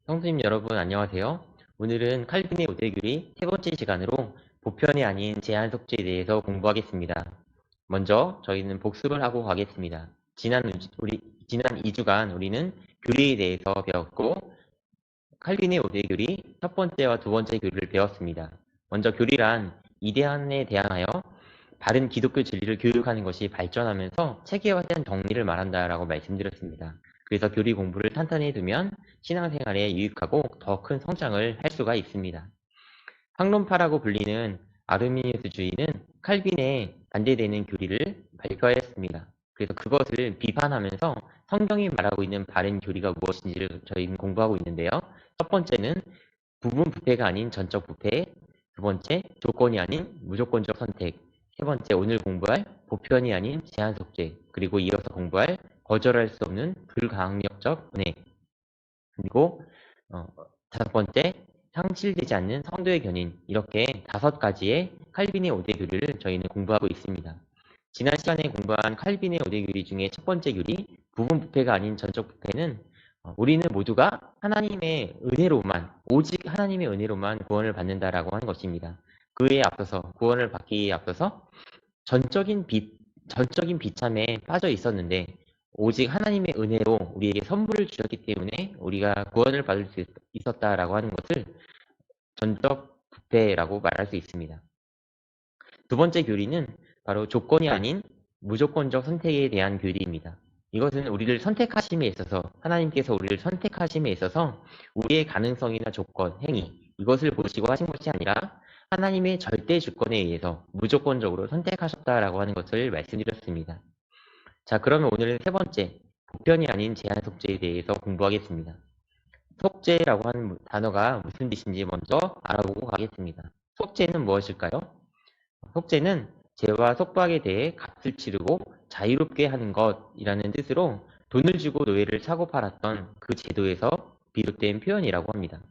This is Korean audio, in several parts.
성도님 여러분 안녕하세요. 오늘은 칼빈의 오대교리 세 번째 시간으로 보편이 아닌 제한 속죄에 대해서 공부하겠습니다. 먼저 저희는 복습을 하고 가겠습니다. 지난 2주간 우리는 교리에 대해서 배웠고 칼빈의 오대교리 첫 번째와 두 번째 교리를 배웠습니다. 먼저 교리란 이데안에 대항하여 바른 기독교 진리를 교육하는 것이 발전하면서 체계화된 정리를 말한다라고 말씀드렸습니다. 그래서 교리 공부를 탄탄히 해두면 신앙생활에 유익하고 더 큰 성장을 할 수가 있습니다. 학론파라고 불리는 아르미니우스주의는 칼빈에 반대되는 교리를 발표하였습니다. 그래서 그것을 비판하면서 성경이 말하고 있는 바른 교리가 무엇인지를 저희는 공부하고 있는데요. 첫 번째는 부분 부패가 아닌 전적 부패, 두 번째 조건이 아닌 무조건적 선택, 세 번째 오늘 공부할 보편이 아닌 제한 속죄, 그리고 이어서 공부할 거절할 수 없는 불가항력적 은혜, 그리고 다섯 번째 상실되지 않는 성도의 견인, 이렇게 다섯 가지의 칼빈의 5대 교리를 저희는 공부하고 있습니다. 지난 시간에 공부한 칼빈의 5대 교리 중에 첫 번째 교리 부분 부패가 아닌 전적 부패는 우리는 모두가 하나님의 은혜로만, 오직 하나님의 은혜로만 구원을 받는다라고 하는 것입니다. 그에 앞서서, 구원을 받기에 앞서서 전적인 비참에 빠져 있었는데, 오직 하나님의 은혜로 우리에게 선물을 주셨기 때문에 우리가 구원을 받을 수 있었다라고 하는 것을 전적 부패라고 말할 수 있습니다. 두 번째 교리는 바로 조건이 아닌 무조건적 선택에 대한 교리입니다. 이것은 우리를 선택하심에 있어서, 하나님께서 우리를 선택하심에 있어서 우리의 가능성이나 조건, 행위, 이것을 보시고 하신 것이 아니라 하나님의 절대 주권에 의해서 무조건적으로 선택하셨다라고 하는 것을 말씀드렸습니다. 자, 그러면 오늘은 세 번째, 보편이 아닌 제한 속죄에 대해서 공부하겠습니다. 속죄라고 하는 단어가 무슨 뜻인지 먼저 알아보고 가겠습니다. 속죄는 무엇일까요? 속죄는 죄와 속박에 대해 값을 치르고 자유롭게 하는 것이라는 뜻으로 돈을 주고 노예를 사고 팔았던 그 제도에서 비롯된 표현이라고 합니다.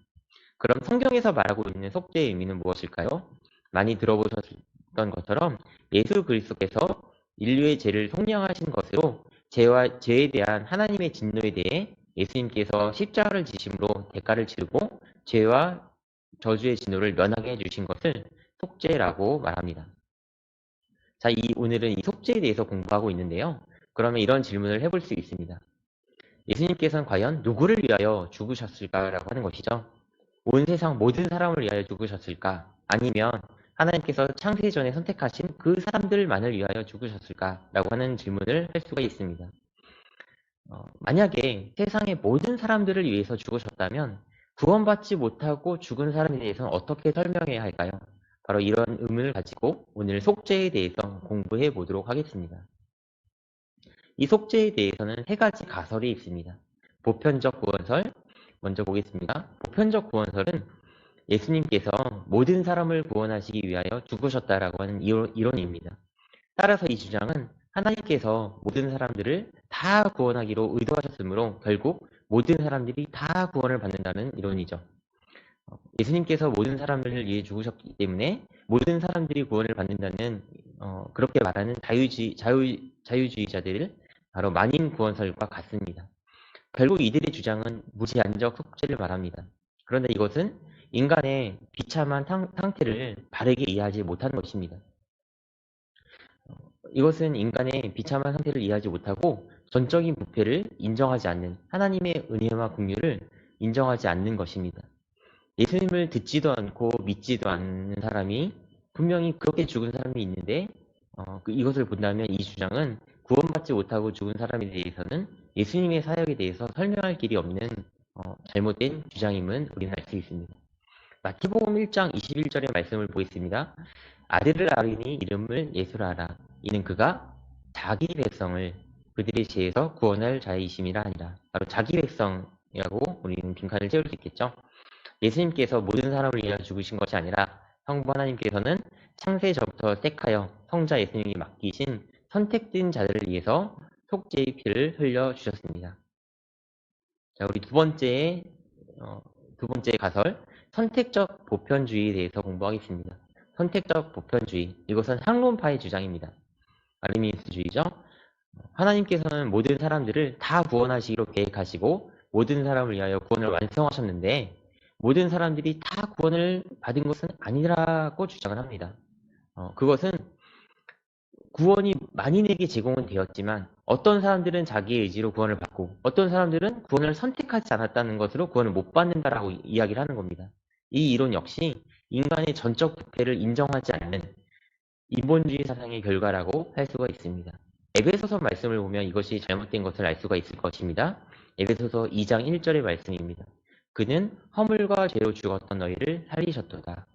그럼 성경에서 말하고 있는 속죄의 의미는 무엇일까요? 많이 들어보셨던 것처럼 예수 그리스도께서 인류의 죄를 속량하신 것으로 죄에 대한 하나님의 진노에 대해 예수님께서 십자가를 지심으로 대가를 치르고 죄와 저주의 진노를 면하게 해주신 것을 속죄라고 말합니다. 자, 오늘은 이 속죄에 대해서 공부하고 있는데요. 그러면 이런 질문을 해볼 수 있습니다. 예수님께서는 과연 누구를 위하여 죽으셨을까라고 하는 것이죠. 온 세상 모든 사람을 위하여 죽으셨을까? 아니면 하나님께서 창세 전에 선택하신 그 사람들만을 위하여 죽으셨을까라고 하는 질문을 할 수가 있습니다. 만약에 세상의 모든 사람들을 위해서 죽으셨다면 구원받지 못하고 죽은 사람에 대해서는 어떻게 설명해야 할까요? 바로 이런 의문을 가지고 오늘 속죄에 대해서 공부해 보도록 하겠습니다. 이 속죄에 대해서는 세 가지 가설이 있습니다. 보편적 구원설, 먼저 보겠습니다. 보편적 구원설은 예수님께서 모든 사람을 구원하시기 위하여 죽으셨다라고 하는 이론입니다. 따라서 이 주장은 하나님께서 모든 사람들을 다 구원하기로 의도하셨으므로 결국 모든 사람들이 다 구원을 받는다는 이론이죠. 예수님께서 모든 사람들을 위해 죽으셨기 때문에 모든 사람들이 구원을 받는다는 그렇게 말하는 자유주의자들, 바로 만인 구원설과 같습니다. 결국 이들의 주장은 무제한적 속죄를 말합니다. 그런데 이것은 인간의 비참한 상태를 바르게 이해하지 못하는 것입니다. 이것은 인간의 비참한 상태를 이해하지 못하고 전적인 부패를 인정하지 않는, 하나님의 은혜와 긍휼을 인정하지 않는 것입니다. 예수님을 듣지도 않고 믿지도 않는 사람이 분명히 그렇게 죽은 사람이 있는데 이것을 본다면 이 주장은 구원받지 못하고 죽은 사람에 대해서는 예수님의 사역에 대해서 설명할 길이 없는 잘못된 주장임은 우리는 알 수 있습니다. 마태복음 1장 21절의 말씀을 보겠습니다. 아들을 낳으니 이름을 예수라 하라. 이는 그가 자기 백성을 그들의 죄에서 구원할 자이심이라 하니라. 바로 자기 백성이라고 우리는 빈칸을 채울 수 있겠죠. 예수님께서 모든 사람을 위하여 죽으신 것이 아니라 성부 하나님께서는 창세 전부터 택하여 성자 예수님이 맡기신 선택된 자들을 위해서 속죄의 피를 흘려주셨습니다. 자, 우리 두 번째 가설, 선택적 보편주의에 대해서 공부하겠습니다. 선택적 보편주의, 이것은 학론파의 주장입니다. 아르미니스주의죠. 하나님께서는 모든 사람들을 다 구원하시기로 계획하시고 모든 사람을 위하여 구원을 완성하셨는데 모든 사람들이 다 구원을 받은 것은 아니라고 주장을 합니다. 그것은 구원이 만인에게 제공은 되었지만 어떤 사람들은 자기의 의지로 구원을 받고 어떤 사람들은 구원을 선택하지 않았다는 것으로 구원을 못 받는다라고 이야기를 하는 겁니다. 이 이론 역시 인간의 전적 부패를 인정하지 않는 인본주의 사상의 결과라고 할 수가 있습니다. 에베소서 말씀을 보면 이것이 잘못된 것을 알 수가 있을 것입니다. 에베소서 2장 1절의 말씀입니다. 그는 허물과 죄로 죽었던 너희를 살리셨도다.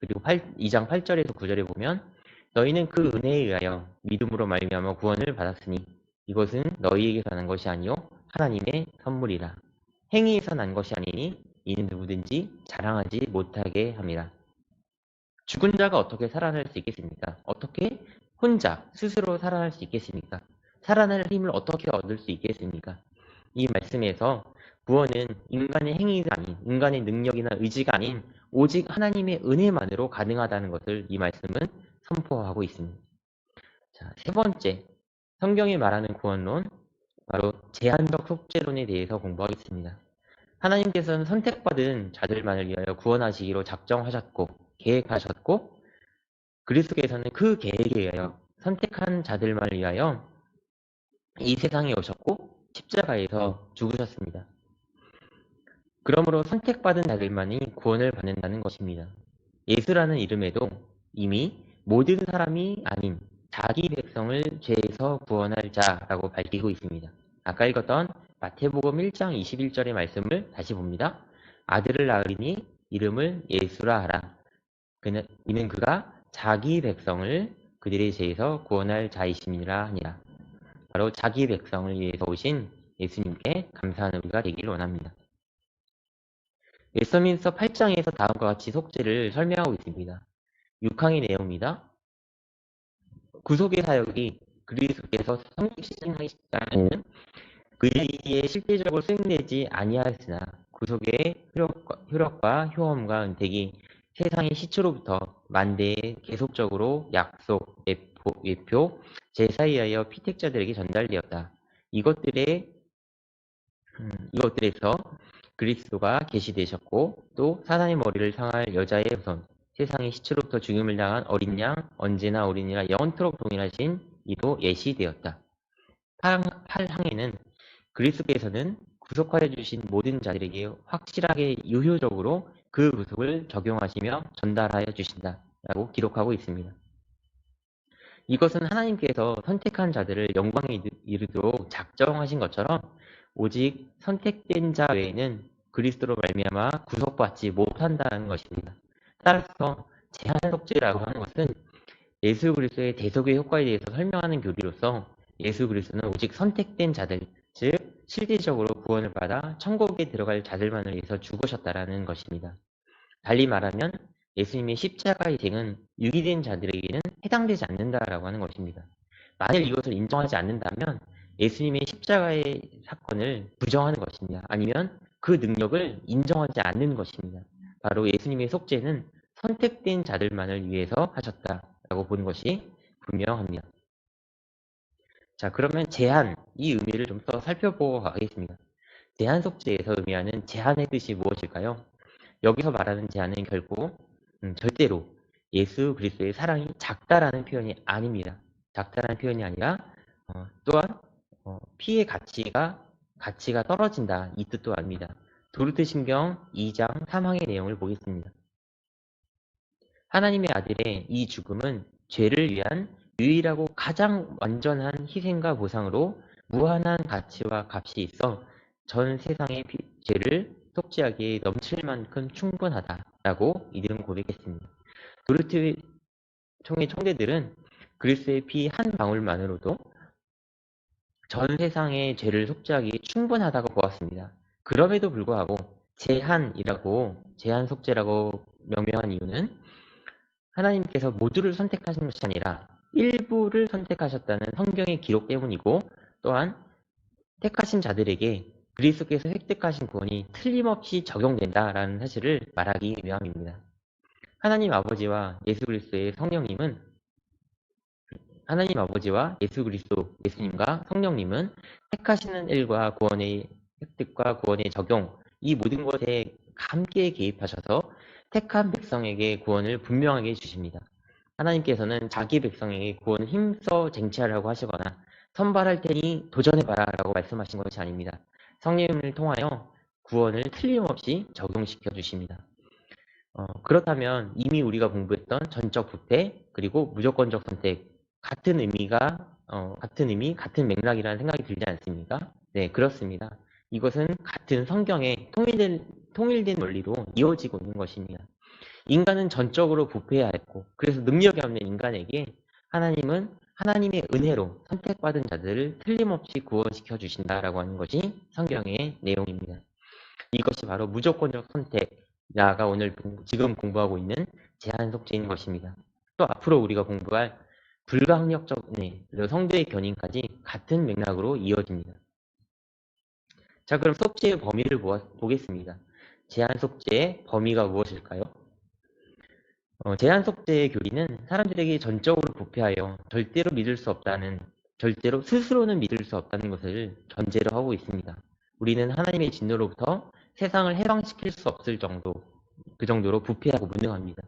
그리고 2장 8절에서 9절에 보면 너희는 그 은혜에 의하여 믿음으로 말미암아 구원을 받았으니 이것은 너희에게서 난 것이 아니요 하나님의 선물이라. 행위에서 난 것이 아니니 이는 누구든지 자랑하지 못하게 함이라. 죽은 자가 어떻게 살아날 수 있겠습니까? 어떻게 혼자 스스로 살아날 수 있겠습니까? 살아날 힘을 어떻게 얻을 수 있겠습니까? 이 말씀에서 구원은 인간의 행위가 아닌, 인간의 능력이나 의지가 아닌 오직 하나님의 은혜만으로 가능하다는 것을 이 말씀은 선포하고 있습니다. 자, 세 번째, 성경이 말하는 구원론, 바로 제한적 속죄론에 대해서 공부하겠습니다. 하나님께서는 선택받은 자들만을 위하여 구원하시기로 작정하셨고 계획하셨고 그리스도께서는 그 계획에 의하여 선택한 자들만을 위하여 이 세상에 오셨고 십자가에서 죽으셨습니다. 그러므로 선택받은 자들만이 구원을 받는다는 것입니다. 예수라는 이름에도 이미 모든 사람이 아닌 자기 백성을 죄에서 구원할 자라고 밝히고 있습니다. 아까 읽었던 마태복음 1장 21절의 말씀을 다시 봅니다. 아들을 낳으리니 이름을 예수라 하라. 이는 그가 자기 백성을 그들의 죄에서 구원할 자이심이라 하니라. 바로 자기 백성을 위해서 오신 예수님께 감사하는 우리가 되기를 원합니다. 웨스터민스터 8장에서 다음과 같이 속죄를 설명하고 있습니다. 6항의 내용입니다. 구속의 사역이 그리스도께서 성립시행하시다는 그에게 실제적으로 수행되지 아니하였으나 구속의 효력과 효험과 은택이 세상의 시초로부터 만대에 계속적으로 약속, 외표, 제사에 의하여 피택자들에게 전달되었다. 이것들에서 그리스도가 계시되셨고 또 사단의 머리를 상할 여자의 후손, 세상의 시초로부터 죽임을 당한 어린 양, 언제나 어린이라 영원토록 동일하신 이도 예시되었다. 8항에는 그리스도께서는 구속하여 주신 모든 자들에게 확실하게 유효적으로 그 구속을 적용하시며 전달하여 주신다라고 기록하고 있습니다. 이것은 하나님께서 선택한 자들을 영광에 이르도록 작정하신 것처럼 오직 선택된 자 외에는 그리스도로 말미암아 구속받지 못한다는 것입니다. 따라서 제한속죄라고 하는 것은 예수 그리스도의 대속의 효과에 대해서 설명하는 교리로서 예수 그리스도는 오직 선택된 자들, 즉 실질적으로 구원을 받아 천국에 들어갈 자들만을 위해서 죽으셨다라는 것입니다. 달리 말하면 예수님의 십자가의 행은 유기된 자들에게는 해당되지 않는다라고 하는 것입니다. 만일 이것을 인정하지 않는다면 예수님의 십자가의 사건을 부정하는 것입니다. 아니면 그 능력을 인정하지 않는 것입니다. 바로 예수님의 속죄는 선택된 자들만을 위해서 하셨다라고 보는 것이 분명합니다. 자, 그러면 제한, 이 의미를 좀 더 살펴보고 가겠습니다. 제한 속죄에서 의미하는 제한의 뜻이 무엇일까요? 여기서 말하는 제한은 결코 절대로 예수 그리스도의 사랑이 작다라는 표현이 아닙니다. 작다라는 표현이 아니라 또한 피의 가치가 떨어진다 이 뜻도 아닙니다. 도르트신경 2장 3항의 내용을 보겠습니다. 하나님의 아들의 이 죽음은 죄를 위한 유일하고 가장 완전한 희생과 보상으로 무한한 가치와 값이 있어 전 세상의 죄를 속죄하기에 넘칠 만큼 충분하다라고 이들은 고백했습니다. 도르트 총의 총대들은 그리스도의 피 한 방울만으로도 전 세상의 죄를 속죄하기에 충분하다고 보았습니다. 그럼에도 불구하고 제한 속죄라고 명명한 이유는 하나님께서 모두를 선택하신 것이 아니라 일부를 선택하셨다는 성경의 기록 때문이고 또한 택하신 자들에게 그리스도께서 획득하신 구원이 틀림없이 적용된다라는 사실을 말하기 위함입니다. 하나님 아버지와 예수 예수님과 성령님은 택하시는 일과 구원의 획득과 구원의 적용, 이 모든 것에 함께 개입하셔서 택한 백성에게 구원을 분명하게 주십니다. 하나님께서는 자기 백성에게 구원을 힘써 쟁취하려고 하시거나 선발할 테니 도전해봐라 라고 말씀하신 것이 아닙니다. 성령님을 통하여 구원을 틀림없이 적용시켜 주십니다. 그렇다면 이미 우리가 공부했던 전적 부패 그리고 무조건적 선택 같은 같은 의미, 같은 맥락이라는 생각이 들지 않습니까? 네, 그렇습니다. 이것은 같은 성경의 통일된 원리로 이어지고 있는 것입니다. 인간은 전적으로 부패해야 했고, 그래서 능력이 없는 인간에게 하나님은 하나님의 은혜로 선택받은 자들을 틀림없이 구원시켜 주신다라고 하는 것이 성경의 내용입니다. 이것이 바로 무조건적 선택, 나아가 지금 공부하고 있는 제한 속죄인 것입니다. 또 앞으로 우리가 공부할 불가항력적 은혜, 그리고 성도의 견인까지 같은 맥락으로 이어집니다. 자, 그럼 속죄의 범위를 보겠습니다. 제한 속죄의 범위가 무엇일까요? 제한 속죄의 교리는 사람들에게 전적으로 부패하여 절대로 스스로는 믿을 수 없다는 것을 전제로 하고 있습니다. 우리는 하나님의 진노로부터 세상을 해방시킬 수 없을 그 정도로 부패하고 무능합니다.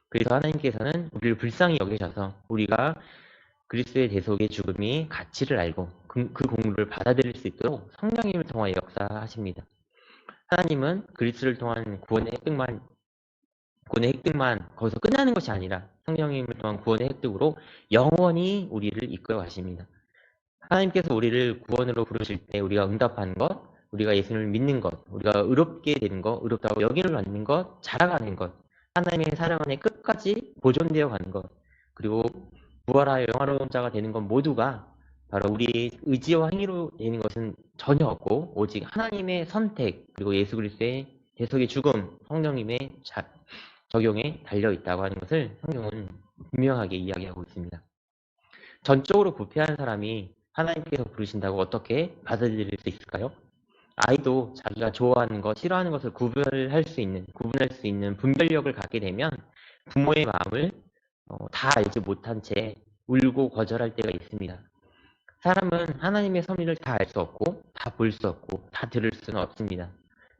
그래서 하나님께서는 우리를 불쌍히 여기셔서 우리가 그리스도의 대속의 죽음이 가치를 알고 그 공로를 받아들일 수 있도록 성령님을 통하여 역사하십니다. 하나님은 그리스도를 통한 구원의 획득만 거기서 끝나는 것이 아니라 성령님을 통한 구원의 획득으로 영원히 우리를 이끌어 가십니다. 하나님께서 우리를 구원으로 부르실 때 우리가 응답하는 것, 우리가 예수님을 믿는 것, 우리가 의롭게 되는 것, 의롭다고 여김을 받는 것, 자라가는 것, 하나님의 사랑 안에 끝까지 보존되어 가는 것, 그리고 부활하여 영화로운 자가 되는 것 모두가 바로 우리의 의지와 행위로 되는 것은 전혀 없고 오직 하나님의 선택 그리고 예수 그리스도의 대속의 죽음, 성령님의 적용에 달려 있다고 하는 것을 성경은 분명하게 이야기하고 있습니다. 전적으로 부패한 사람이 하나님께서 부르신다고 어떻게 받아들일 수 있을까요? 아이도 자기가 좋아하는 것, 싫어하는 것을 구분할 수 있는 분별력을 갖게 되면 부모의 마음을 다 알지 못한 채 울고 거절할 때가 있습니다. 사람은 하나님의 섭리를 다 알 수 없고 다 볼 수 없고 다 들을 수는 없습니다.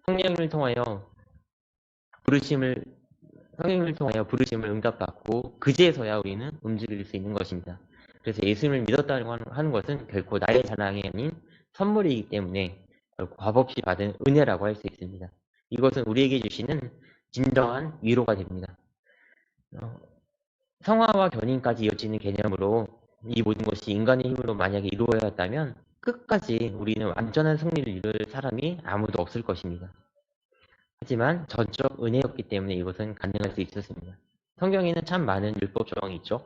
성령님을 통하여 부르심을 부르심을 응답받고 그제서야 우리는 움직일 수 있는 것입니다. 그래서 예수님을 믿었다고 하는 것은 결코 나의 자랑이 아닌 선물이기 때문에 결코 값없이 받은 은혜라고 할 수 있습니다. 이것은 우리에게 주시는 진정한 위로가 됩니다. 성화와 견인까지 이어지는 개념으로 이 모든 것이 인간의 힘으로 만약에 이루어졌다면 끝까지 우리는 완전한 승리를 이룰 사람이 아무도 없을 것입니다. 하지만 전적 은혜였기 때문에 이것은 가능할 수 있었습니다. 성경에는 참 많은 율법 조항이 있죠.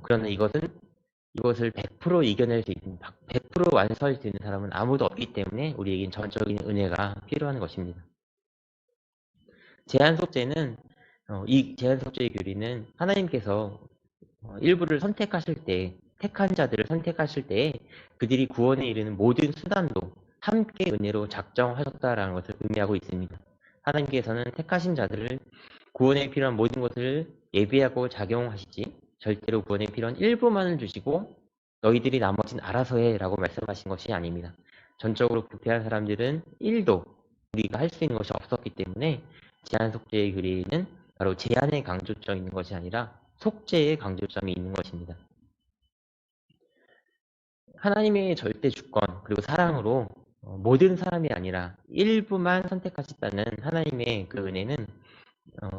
그러나 이것을 100% 이겨낼 수 있는, 100% 완수할 수 있는 사람은 아무도 없기 때문에 우리에겐 전적인 은혜가 필요한 것입니다. 제한 속죄는 이 제한 속죄의 교리는 하나님께서 일부를 선택하실 때, 택한 자들을 선택하실 때에 그들이 구원에 이르는 모든 수단도 함께 은혜로 작정하셨다라는 것을 의미하고 있습니다. 하나님께서는 택하신 자들을 구원에 필요한 모든 것을 예비하고 작용하시지 절대로 구원에 필요한 일부만을 주시고 너희들이 나머지는 알아서 해 라고 말씀하신 것이 아닙니다. 전적으로 부패한 사람들은 1도 우리가 할 수 있는 것이 없었기 때문에 제한 속죄의 교리는 바로 제한의 강조점이 있는 것이 아니라 속죄의 강조점이 있는 것입니다. 하나님의 절대 주권 그리고 사랑으로 모든 사람이 아니라 일부만 선택하셨다는 하나님의 그 은혜는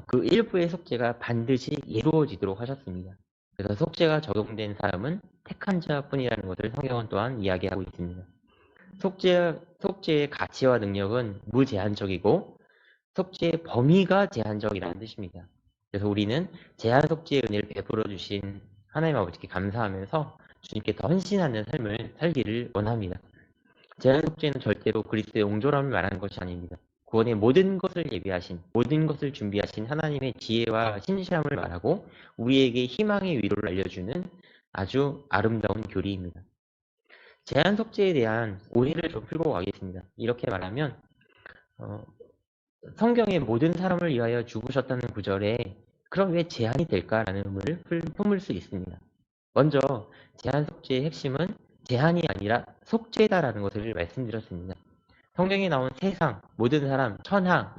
그 일부의 속죄가 반드시 이루어지도록 하셨습니다. 그래서 속죄가 적용된 사람은 택한 자뿐이라는 것을 성경은 또한 이야기하고 있습니다. 속죄의 가치와 능력은 무제한적이고 속죄의 범위가 제한적이라는 뜻입니다. 그래서 우리는 제한 속죄의 은혜를 베풀어 주신 하나님 아버지께 감사하면서 주님께 더 헌신하는 삶을 살기를 원합니다. 제한 속죄는 절대로 그리스도의 옹졸함을 말하는 것이 아닙니다. 구원의 모든 것을 예비하신, 모든 것을 준비하신 하나님의 지혜와 신실함을 말하고 우리에게 희망의 위로를 알려주는 아주 아름다운 교리입니다. 제한 속죄에 대한 오해를 좀 풀고 가겠습니다. 이렇게 말하면 성경의 모든 사람을 위하여 죽으셨다는 구절에 그럼 왜 제한이 될까라는 의문을 품을 수 있습니다. 먼저 제한 속죄의 핵심은 제한이 아니라 속죄다라는 것을 말씀드렸습니다. 성경에 나온 세상, 모든 사람, 천하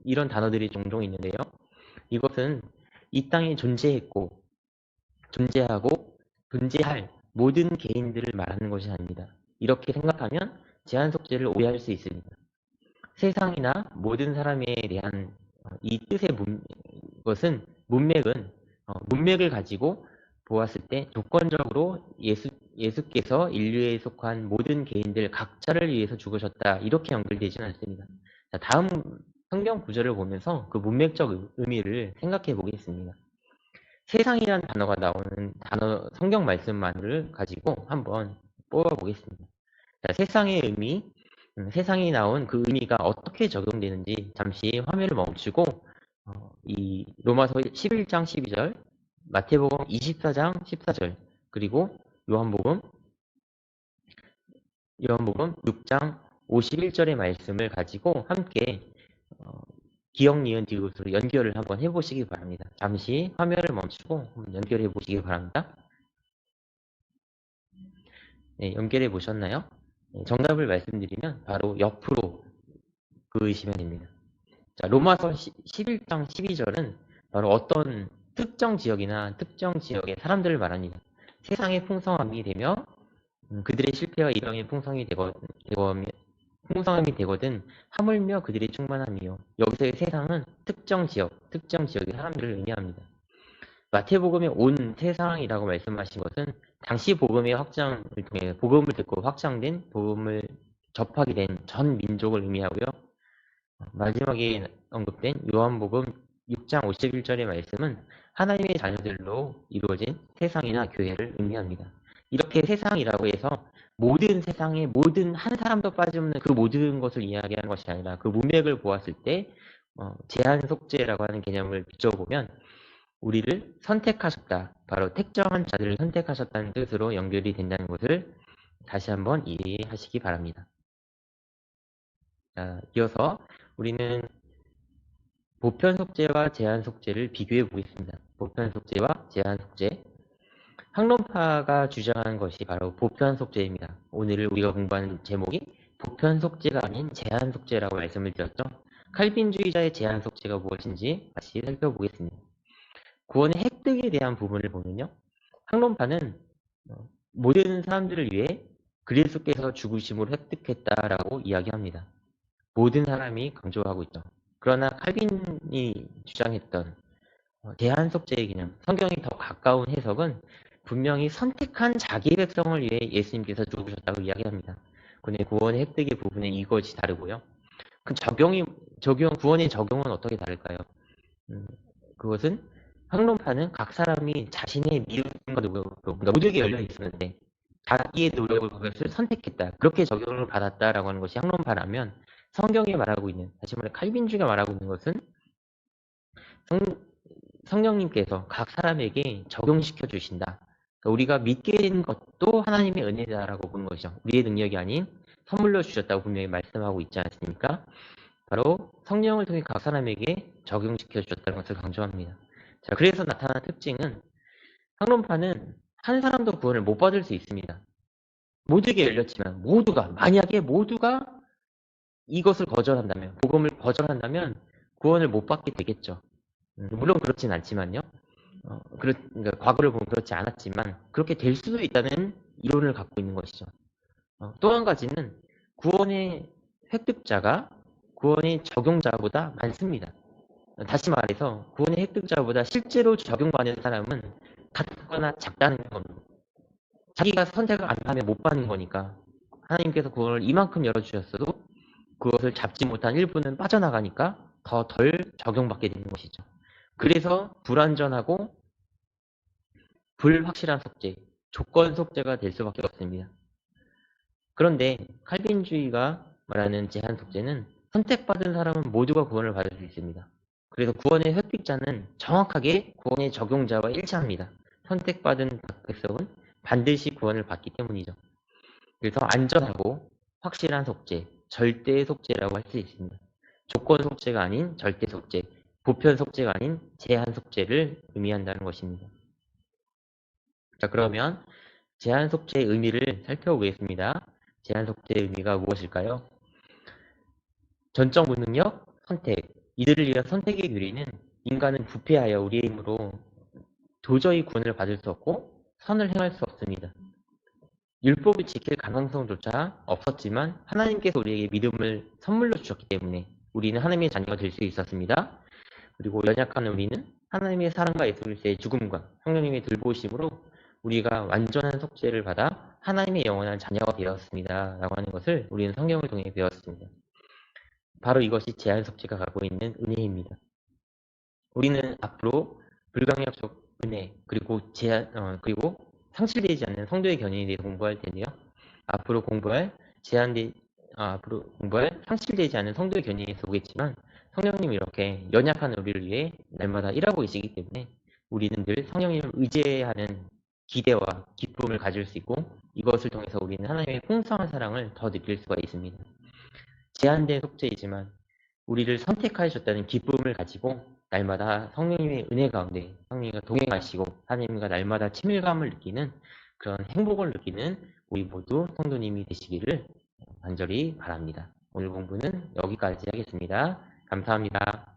이런 단어들이 종종 있는데요. 이것은 이 땅에 존재했고 존재하고 존재할 모든 개인들을 말하는 것이 아닙니다. 이렇게 생각하면 제한 속죄를 오해할 수 있습니다. 세상이나 모든 사람에 대한 이 뜻의 것은 문맥을 가지고 보았을 때 조건적으로 예수께서 인류에 속한 모든 개인들 각자를 위해서 죽으셨다 이렇게 연결되지는 않습니다. 자, 다음 성경 구절을 보면서 그 문맥적 의미를 생각해 보겠습니다. 세상이라는 단어가 나오는 성경 말씀만을 가지고 한번 뽑아보겠습니다. 자, 세상의 의미, 세상이 나온 그 의미가 어떻게 적용되는지 잠시 화면을 멈추고 이 로마서 11장 12절, 마태복음 24장 14절, 그리고 요한복음 6장 51절의 말씀을 가지고 함께 기억, 니은, 디귿으로 연결을 한번 해보시기 바랍니다. 잠시 화면을 멈추고 한번 연결해 보시기 바랍니다. 네, 연결해 보셨나요? 네, 정답을 말씀드리면 바로 옆으로 그으시면 됩니다. 자, 로마서 11장 12절은 바로 어떤 특정 지역이나 특정 지역의 사람들을 말합니다. 세상의 풍성함이 되며 그들의 실패와 이방의 풍성함이 되거든 하물며 그들의 충만함이요. 여기서의 세상은 특정 지역의 사람들을 의미합니다. 마태복음의 온 세상이라고 말씀하신 것은 당시 복음의 확장을 통해 복음을 듣고 확장된 복음을 접하게 된 전 민족을 의미하고요. 마지막에 언급된 요한복음 6장 51절의 말씀은 하나님의 자녀들로 이루어진 세상이나 교회를 의미합니다. 이렇게 세상이라고 해서 모든 세상의 모든 한 사람도 빠짐없는 그 모든 것을 이야기하는 것이 아니라 그 문맥을 보았을 때 제한 속죄라고 하는 개념을 비춰보면 우리를 선택하셨다. 바로 특정한 자들을 선택하셨다는 뜻으로 연결이 된다는 것을 다시 한번 이해하시기 바랍니다. 자, 이어서 우리는 보편 속죄와 제한 속죄를 비교해 보겠습니다. 보편 속죄와 제한 속죄. 학론파가 주장하는 것이 바로 보편 속죄입니다. 오늘 우리가 공부하는 제목이 보편 속죄가 아닌 제한 속죄라고 말씀을 드렸죠. 칼빈주의자의 제한 속죄가 무엇인지 다시 살펴보겠습니다. 구원의 획득에 대한 부분을 보면요. 학론파는 모든 사람들을 위해 그리스도께서 죽으심으로 획득했다라고 이야기합니다. 모든 사람이 강조하고 있죠. 그러나 칼빈이 주장했던 대한 속죄의 개념, 성경이 더 가까운 해석은 분명히 선택한 자기 백성을 위해 예수님께서 죽으셨다고 이야기합니다. 그런데 구원의 획득의 부분은 이것이 다르고요. 그 구원의 적용은 어떻게 다를까요? 그것은 학론파는 각 사람이 자신의 미움과 그러니까 모두에게 열려 있었는데 자기의 노력을 그것을 선택했다. 그렇게 적용을 받았다라고 하는 것이 학론파라면 성경이 말하고 있는, 다시 말해 칼빈주의가 말하고 있는 것은 성령님께서 각 사람에게 적용시켜 주신다. 그러니까 우리가 믿게 된 것도 하나님의 은혜다라고 보는 것이죠. 우리의 능력이 아닌 선물로 주셨다고 분명히 말씀하고 있지 않습니까? 바로 성령을 통해 각 사람에게 적용시켜 주셨다는 것을 강조합니다. 자, 그래서 나타난 특징은 학론파는 한 사람도 구원을 못 받을 수 있습니다. 모두에게 열렸지만 만약에 모두가 이것을 거절한다면, 복음을 거절한다면 구원을 못 받게 되겠죠. 물론 그렇진 않지만요. 그러니까 과거를 보면 그렇지 않았지만 그렇게 될 수도 있다는 이론을 갖고 있는 것이죠. 또 한 가지는 구원의 획득자가 구원의 적용자보다 많습니다. 다시 말해서 구원의 획득자보다 실제로 적용받는 사람은 같거나 작다는 겁니다. 자기가 선택을 안 하면 못 받는 거니까 하나님께서 구원을 이만큼 열어주셨어도 그것을 잡지 못한 일부는 빠져나가니까 더 덜 적용받게 되는 것이죠. 그래서 불완전하고 불확실한 속죄, 조건 속죄가 될 수밖에 없습니다. 그런데 칼빈주의가 말하는 제한 속죄는 선택받은 사람은 모두가 구원을 받을 수 있습니다. 그래서 구원의 획득자는 정확하게 구원의 적용자와 일치합니다. 선택받은 백성은 반드시 구원을 받기 때문이죠. 그래서 안전하고 확실한 속죄, 절대 속죄라고 할 수 있습니다. 조건 속죄가 아닌 절대 속죄, 보편 속죄가 아닌 제한 속죄를 의미한다는 것입니다. 자, 그러면 제한 속죄의 의미를 살펴보겠습니다. 제한 속죄의 의미가 무엇일까요? 전적 무능력, 선택. 이들을 위한 선택의 교리는 인간은 부패하여 우리의 힘으로 도저히 구원을 받을 수 없고 선을 행할 수 없습니다. 율법을 지킬 가능성조차 없었지만 하나님께서 우리에게 믿음을 선물로 주셨기 때문에 우리는 하나님의 자녀가 될 수 있었습니다. 그리고 연약한 우리는 하나님의 사랑과 예수 그리스도의 죽음과 성령님의 돌보심으로 우리가 완전한 속죄를 받아 하나님의 영원한 자녀가 되었습니다. 라고 하는 것을 우리는 성경을 통해 배웠습니다. 바로 이것이 제한 속죄가 갖고 있는 은혜입니다. 우리는 앞으로 불강력적 은혜 그리고 상실되지 않는 성도의 견인에 대해서 공부할 텐데요. 앞으로 공부할 상실되지 않는 성도의 견인에 오겠지만 성령님이 이렇게 연약한 우리를 위해 날마다 일하고 계시기 때문에 우리는 늘 성령님을 의지하는 기대와 기쁨을 가질 수 있고 이것을 통해서 우리는 하나님의 풍성한 사랑을 더 느낄 수가 있습니다. 제한된 속죄이지만 우리를 선택하셨다는 기쁨을 가지고 날마다 성령님의 은혜 가운데 성령님과 동행하시고 하나님과 날마다 친밀감을 느끼는 그런 행복을 느끼는 우리 모두 성도님이 되시기를 간절히 바랍니다. 오늘 공부는 여기까지 하겠습니다. 감사합니다.